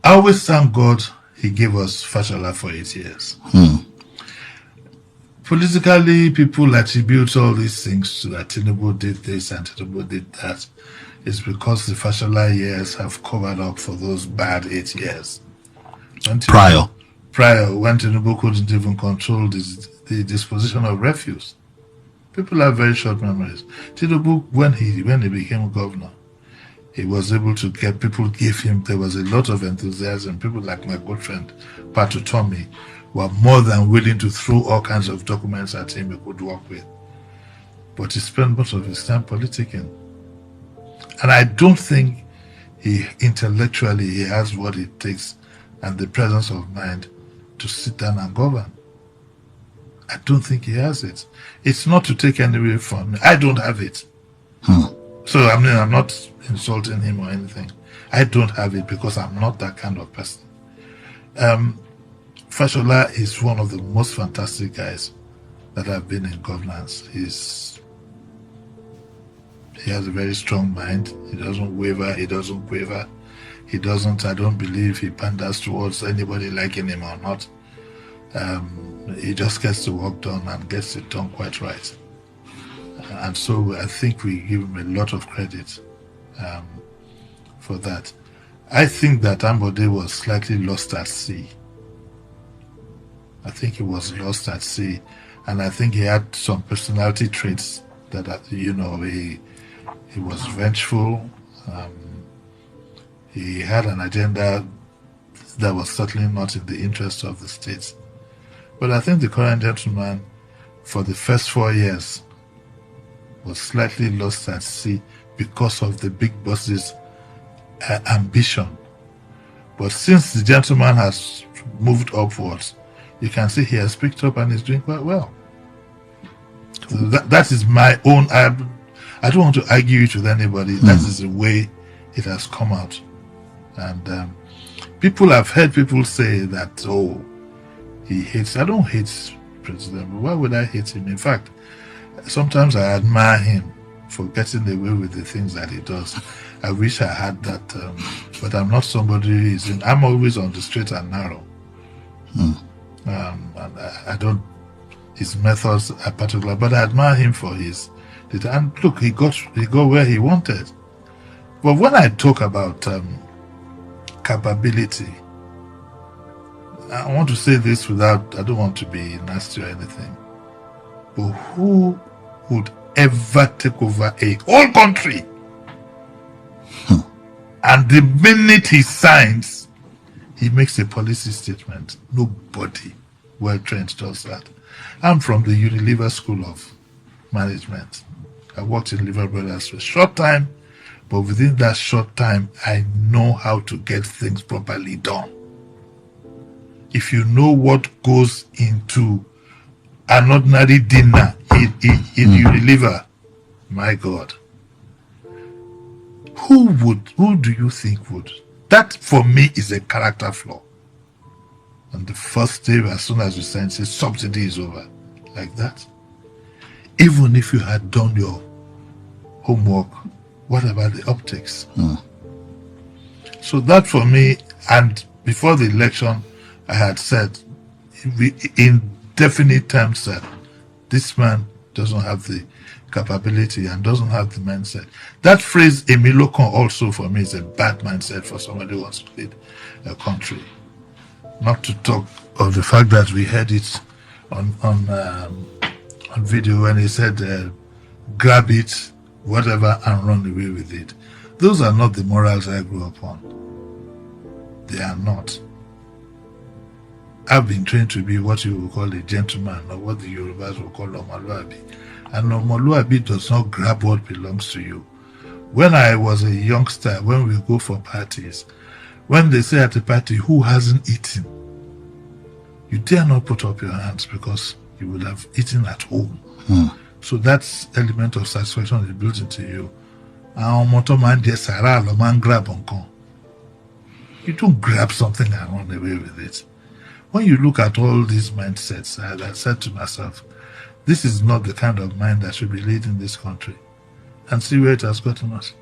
I always thank God he gave us Fashola for 8 years. Politically, people attribute all these things to that Tinubu did this and Tinubu did that. It's because the Fashola years have covered up for those bad 8 years. Prior, when Tinubu couldn't even control the disposition of refuse. People have very short memories. Tinubu, when he became governor, he was able to get people there was a lot of enthusiasm. People like my good friend Patu Tommy were more than willing to throw all kinds of documents at him he could work with. But he spent most of his time politicking. And I don't think he has what it takes and the presence of mind to sit down and govern. I don't think he has it. It's not to take any away from me. I don't have it. So I'm not insulting him or anything. I don't have it because I'm not that kind of person. Fashola is one of the most fantastic guys that have been in governance. He has a very strong mind. He doesn't waver. He doesn't quaver. I don't believe he panders towards anybody liking him or not. He just gets the work done and gets it done quite right. And so I think we give him a lot of credit for that. I think that Ambode was slightly lost at sea. I think he was lost at sea, and I think he had some personality traits that he was vengeful. He had an agenda that was certainly not in the interest of the state. But I think the current gentleman, for the first 4 years, was slightly lost at sea because of the big boss's ambition. But since the gentleman has moved upwards, you can see he has picked up and is doing quite well. So that is my own. I don't want to argue it with anybody. That is the way it has come out. And I've heard people say that, oh, he hates. I don't hate President. Why would I hate him? In fact, sometimes I admire him for getting away with the things that he does. I wish I had that, but I'm not somebody I'm always on the straight and narrow. And I don't. His methods are particular, but I admire him for and look, he got where he wanted. But when I talk about capability, I want to say this I don't want to be nasty or anything, but who would ever take over a whole country? And the minute he signs, he makes a policy statement. Nobody well trained does that. I'm from the Unilever School of Management. I worked in Lever Brothers for a short time, but within that short time, I know how to get things properly done. If you know what goes into an ordinary dinner in Unilever, my God, who do you think would? That for me is a character flaw. And the first day, as soon as you sign, say subsidy is over, like that. Even if you had done your homework, what about the optics? So that for me, and before the election, I had said, in definite terms, that this man doesn't have the capability and doesn't have the mindset. That phrase, Emilokon, also for me is a bad mindset for somebody who wants to lead a country. Not to talk of the fact that we heard it on video when he said, grab it, whatever, and run away with it. Those are not the morals I grew up on. They are not. I've been trained to be what you would call a gentleman, or what the Yorubas will call Omoluabi. And Omoluabi does not grab what belongs to you. When I was a youngster, when we go for parties, when they say at a party, who hasn't eaten? You dare not put up your hands because you will have eaten at home. So that element of satisfaction is built into you. You don't grab something and run away with it. When you look at all these mindsets, I said to myself, this is not the kind of mind that should be leading this country. And see where it has gotten us.